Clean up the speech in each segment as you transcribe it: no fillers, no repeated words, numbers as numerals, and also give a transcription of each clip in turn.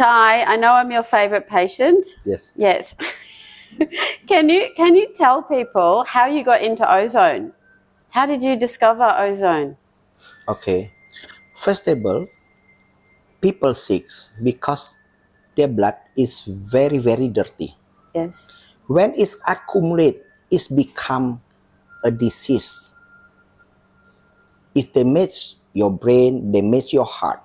Chai, I know I'm your favorite patient. Yes. Yes. Can you tell people how you got into Ozone? How did you discover Ozone? Okay. First of all, people sick because their blood is very, very dirty. Yes. When it's accumulate, it's become a disease. It damages your brain, damage your heart.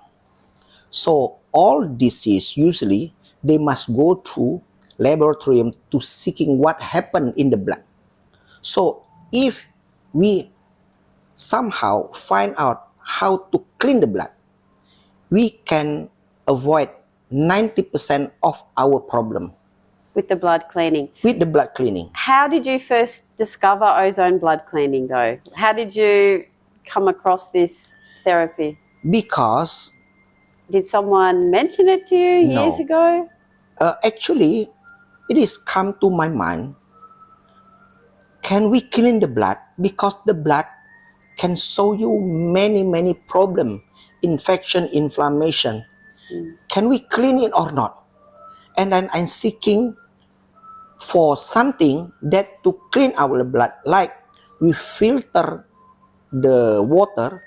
So all disease usually they must go to laboratorium to seeking what happened in the blood. So if we somehow find out how to clean the blood, we can avoid 90% of our problem With the blood cleaning. with the blood cleaning. How did you first discover Ozone blood cleaning though? How did you come across this therapy? Because Did someone mention it to you years No. ago? actually, it is come to my mind. Can we clean the blood? Because the blood can show you many, many problems, infection, inflammation. Can we clean it or not? And then I'm seeking for something that to clean our blood, like we filter the water,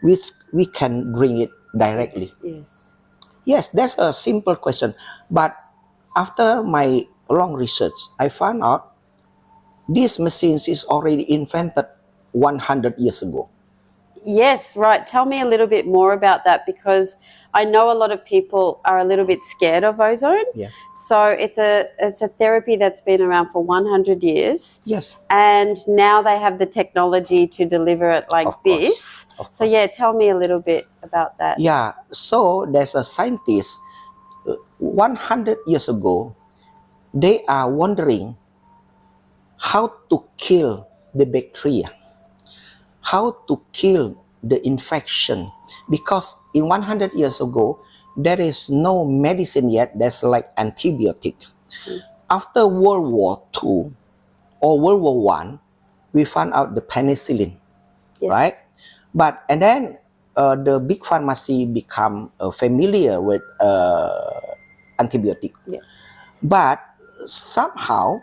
which we can drink it directly. Yes. Yes, that's a simple question. But after my long research, I found out these machines is already invented 100 years ago. Yes, right. Tell me a little bit more about that because I know a lot of people are a little bit scared of ozone. Yeah. So it's a therapy that's been around for 100 years. Yes. And now they have the technology to deliver it like Of course, this. of So course. yeah, tell me a little bit about that. Yeah, so there's a scientist 100 years ago, they are wondering how to kill the bacteria, how to kill the infection, because in 100 years ago, there is no medicine yet that's like antibiotic. After World War II or World War I, we found out the penicillin, Yes. right? But and then the big pharmacy become familiar with antibiotic. Yeah. But somehow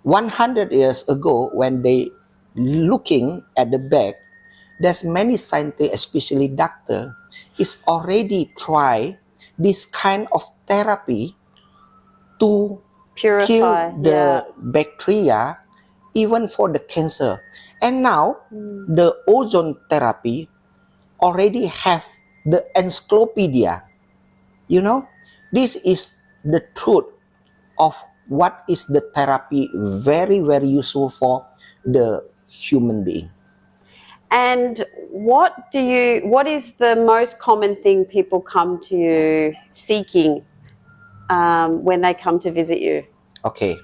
100 years ago, when they looking at the back, there's many scientists, especially doctor, is already try this kind of therapy to Purify. kill Yeah. the bacteria, even for the cancer. And now the ozone therapy already have the encyclopedia. You know, this is the truth of what is the therapy, very, very useful for the human being. And what is the most common thing people come to you seeking when they come to visit you? Okay,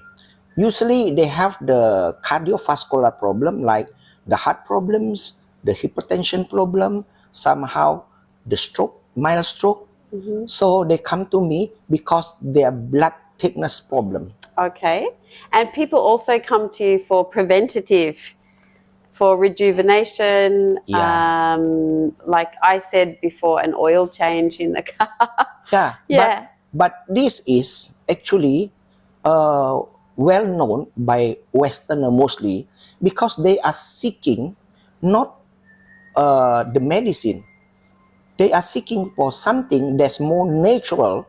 usually they have the cardiovascular problem, like the heart problems, the hypertension problem, somehow the stroke, mild stroke. So they come to me because their blood thickness problem. Okay. And people also come to you for preventative, for rejuvenation, Yeah. like I said before, an oil change in the car. Yeah, Yeah. but this is actually well known by Westerner mostly, because they are seeking not the medicine. They are seeking for something that's more natural,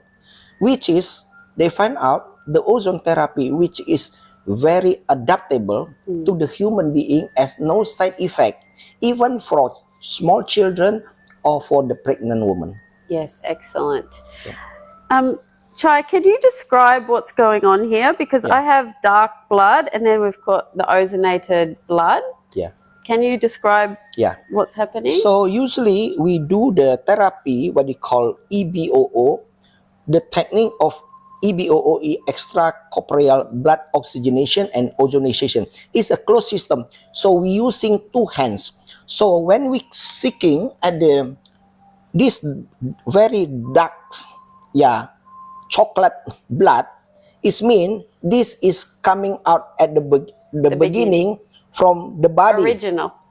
which is they find out the ozone therapy, which is very adaptable to the human being, as no side effect, even for small children or for the pregnant woman. Yes, excellent. Chai, can you describe what's going on here? Because Yeah. I have dark blood and then we've got the ozonated blood. Yeah. Can you describe Yeah. what's happening? So usually we do the therapy, what we call EBOO. The technique of EBOO is extracorporeal blood oxygenation and ozonization. It's a closed system. So we using two hands. So when we seeking at this very dark, chocolate blood, it mean this is coming out at the beginning from the body.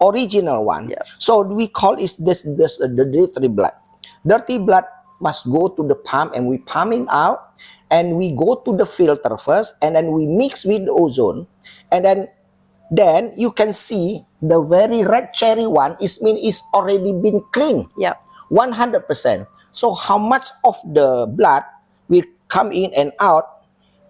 Original one. Yeah. So we call it this the dirty blood. Dirty blood must go to the pump and we pump it out, and we go to the filter first, and then we mix with the ozone, and then you can see the very red cherry one is already been cleaned. Yep. 100%. So how much of the blood will come in and out?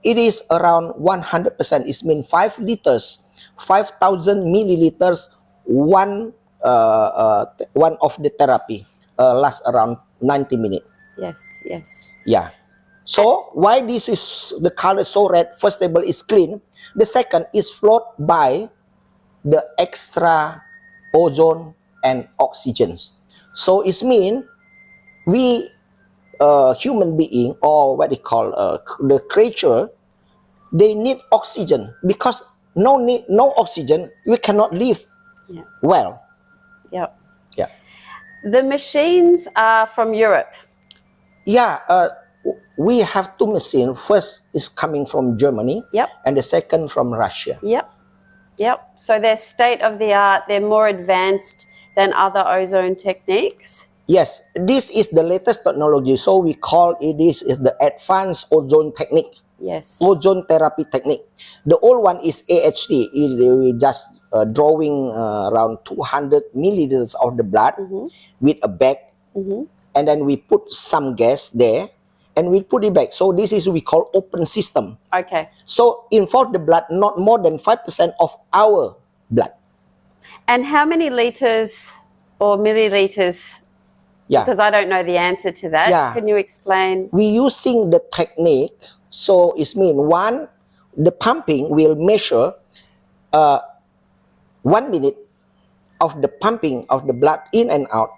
It is around 100%. It means 5 liters, 5,000 milliliters. One of the therapy lasts around 90 minutes. Yes, yes. Yeah. So why this is the color so red? First of all, is clean. The second is flowed by the extra ozone and oxygen. So it means we human being, or what they call the creature, they need oxygen, because no oxygen we cannot live well. Yep. Yeah. The machines are from Europe. Yeah. We have 2 machines. First is coming from Germany. Yep. And the second from Russia. Yep. Yep. So they're state of the art. They're more advanced than other ozone techniques. Yes, this is the latest technology. So we call it, this is the advanced ozone technique. Yes. Ozone therapy technique. The old one is AHT. We just drawing around 200 milliliters of the blood with a bag, and then we put some gas there, and we put it back. So this is we call open system. Okay. So involve the blood not more than 5% of our blood. And how many liters or milliliters? Yeah. Because I don't know the answer to that. Yeah. Can you explain? We using the technique. So it means one, the pumping will measure 1 minute of the pumping of the blood in and out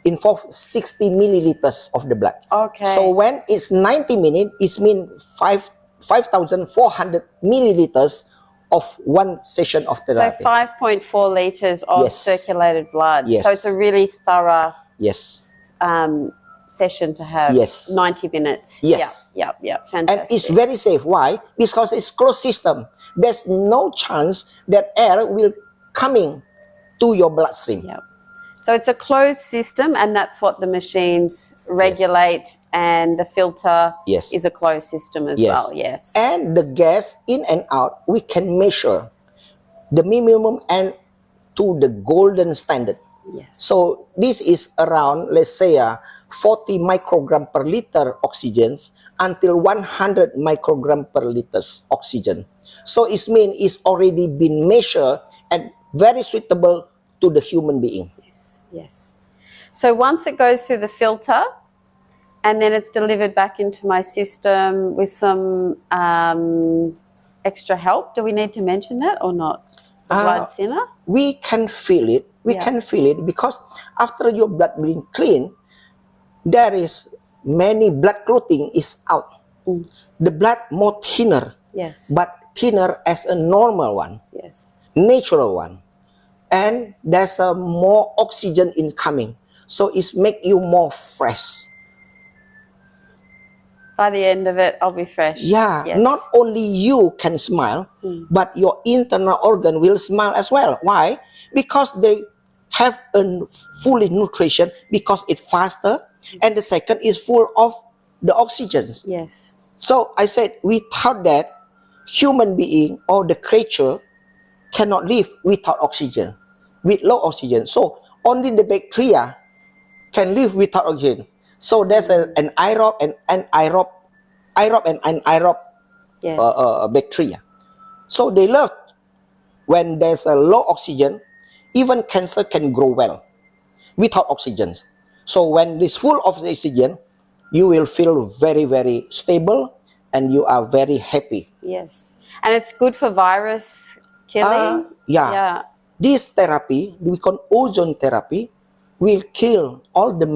involve 60 milliliters of the blood. Okay. So when it's 90 minutes, it means 5,400 milliliters of one session of So therapy. 5.4 liters of Yes. circulated blood. Yes. So it's a really thorough Yes. session to have. Yes. 90 minutes. Yes. Yep. Yep. And Fantastic. it's very safe. Why? Because it's closed system. There's no chance that air will coming to your bloodstream. Yep. So it's a closed system, and that's what the machines regulate, and the filter Yes. is a closed system as well. Yes. And the gas in and out, we can measure the minimum and to the golden standard. Yes. So this is around, let's say, 40 microgram per liter oxygen until 100 microgram per liter oxygen. So it means it's already been measured and very suitable to the human being. Yes. So once it goes through the filter, and then it's delivered back into my system with some extra help. Do we need to mention that or not? The blood thinner? We can feel it. We can feel it because after your blood being clean, there is many blood clotting is out. The blood more thinner. Yes. But thinner as a normal one. Yes. Natural one. And there's a more oxygen incoming. So it's make you more fresh. By the end of it, I'll be fresh. Yeah, Yes. not only you can smile, but your internal organ will smile as well. Why? Because they have a fully nutrition, because it's faster, and the second is full of the oxygen. Yes. So I said, without that, human being or the creature cannot live without oxygen, with low oxygen. So only the bacteria can live without oxygen. So there's an aerob and anaerob Yes. bacteria. So they love when there's a low oxygen. Even cancer can grow well without oxygen. So when it's full of oxygen, you will feel very, very stable and you are very happy. Yes. And it's good for virus killing. Yeah. This therapy, we call ozone therapy, will kill all the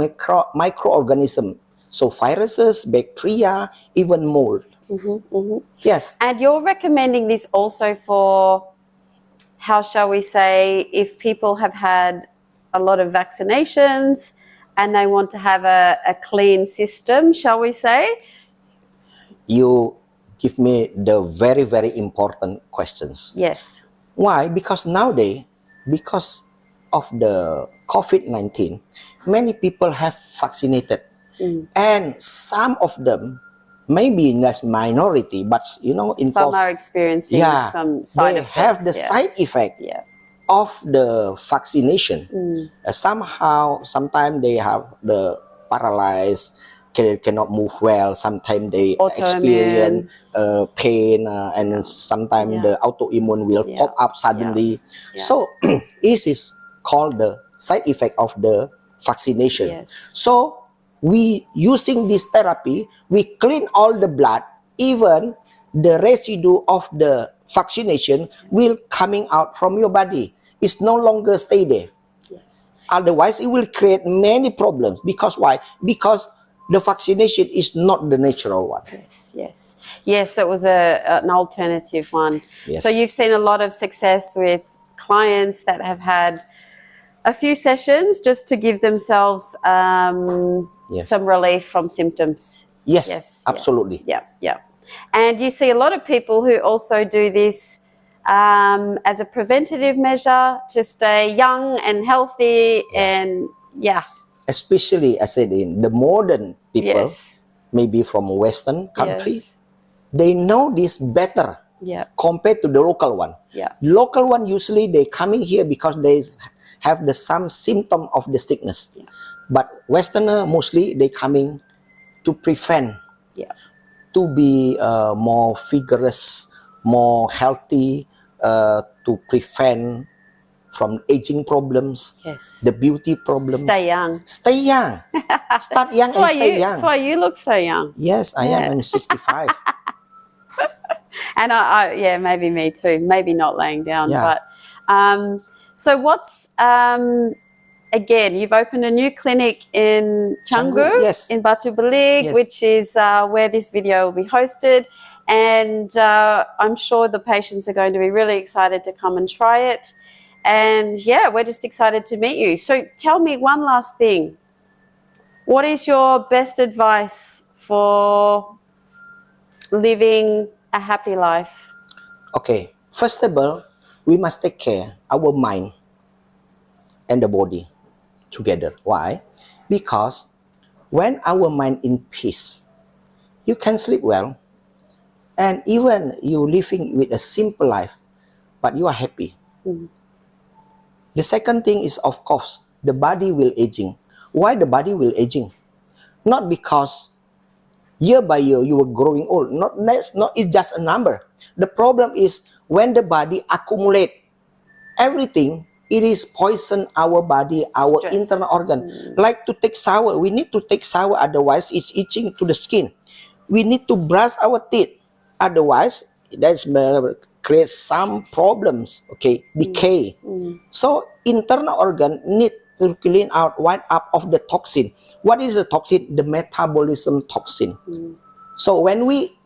microorganisms. So viruses, bacteria, even mold. Yes. And you're recommending this also for, how shall we say, if people have had a lot of vaccinations and they want to have a clean system, shall we say? You give me the very, very important questions. Yes. Why? Because nowadays, because of the COVID-19, many people have vaccinated. and some of them maybe in this minority, but Some involve, are experiencing yeah, some side they effects. have the side effect Yeah. of the vaccination. Somehow, sometimes they have the paralyzed, cannot move well. Sometimes they experience pain, and then sometimes the autoimmune will pop up suddenly. So this is called the side effect of the vaccination. Yes. So we using this therapy, we clean all the blood, even the residue of the vaccination will coming out from your body. It's no longer stay there. Yes. Otherwise, it will create many problems. Because why? Because the vaccination is not the natural one. Yes, it was an alternative one. Yes. So you've seen a lot of success with clients that have had a few sessions just to give themselves some relief from symptoms. Yes, absolutely. Yeah. And you see a lot of people who also do this as a preventative measure to stay young and healthy and Especially, I said, in the modern people, maybe from Western country, they know this better compared to the local one. Local one, usually they coming here because they have some symptom of the sickness. But Westerner, mostly they coming to prevent, to be more vigorous, more healthy, to prevent from aging problems, the beauty problems. Stay young. Stay young. Start young and stay young. That's why you look so young. Yes, I am. I'm 65. And I maybe me too. Maybe not laying down. But so what's again? You've opened a new clinic in Canggu, in Batu Belig, which is where this video will be hosted. And I'm sure the patients are going to be really excited to come and try it. And we're just excited to meet you. So tell me one last thing. What is your best advice for living a happy life? Okay, first of all, we must take care our mind and the body together. Why? Because when our mind in peace, you can sleep well, and even you living with a simple life, but you are happy. The second thing is, of course, the body will aging. Why the body will aging? Not because year by year you are growing old. It's just a number. The problem is when the body accumulate everything, it is poison our body, our internal organ. Like to take shower, we need to take shower, otherwise it's itching to the skin. We need to brush our teeth, otherwise that's create some problems. Decay. So internal organ need to clean out, wipe up of the toxin. What is the toxin? The metabolism toxin. So when we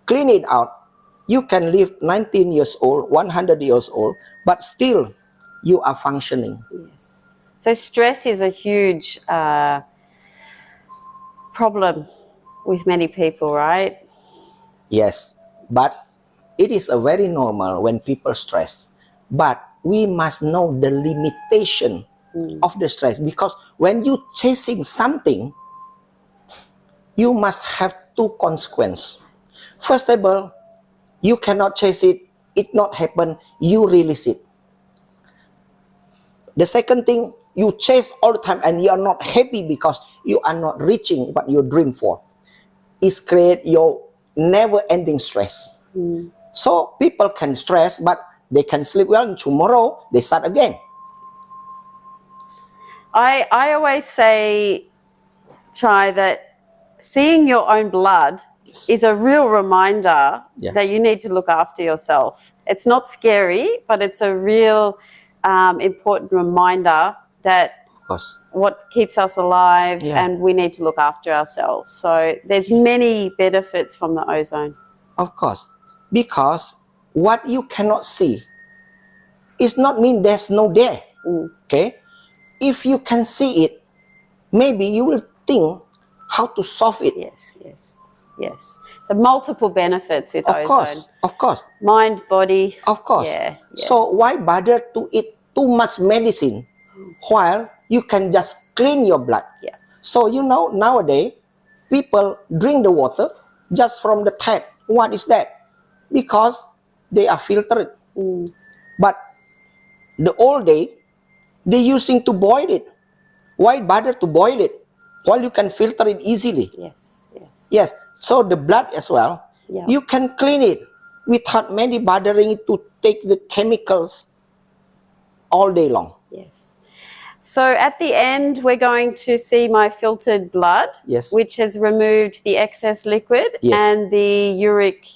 clean it out, you can live 19 years old, 100 years old, but still you are functioning. Yes. So stress is a huge problem with many people, right? Yes, but it is a very normal when people stress. But we must know the limitation of the stress, because when you chasing something, you must have two consequences. First of all, you cannot chase it, it not happen, you release it. The second thing, you chase all the time and you are not happy because you are not reaching what you dream for. It's create your never-ending stress. So people can stress, but they can sleep well, and tomorrow they start again. I always say, Chai, that seeing your own blood is a real reminder that you need to look after yourself. It's not scary, but it's a real important reminder that what keeps us alive, and we need to look after ourselves. So there's many benefits from the ozone. Of course, because what you cannot see is not mean there's no there. Okay, if you can see it, maybe you will think how to solve it. Yes. So multiple benefits with ozone. Of course. Mind, body. Of course. So why bother to eat too much medicine while you can just clean your blood? So nowadays people drink the water just from the tap. What is that? Because they are filtered. But the old day, they using to boil it. Why bother to boil it? While you can filter it easily. Yes, yes. Yes. So the blood as well, Yeah. you can clean it without many bothering to take the chemicals all day long. Yes. So at the end, we're going to see my filtered blood, Yes. which has removed the excess liquid Yes. and the uric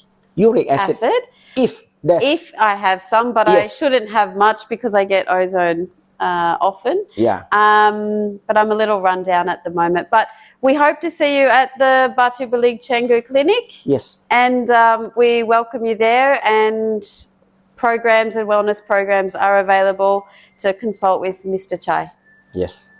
acid. If I have some, but I Yes. shouldn't have much because I get ozone often. Yeah. But I'm a little run down at the moment. But we hope to see you at the Batu Belig Canggu clinic. Yes. And we welcome you there, and programs and wellness programs are available to consult with Mr. Chai. Yes.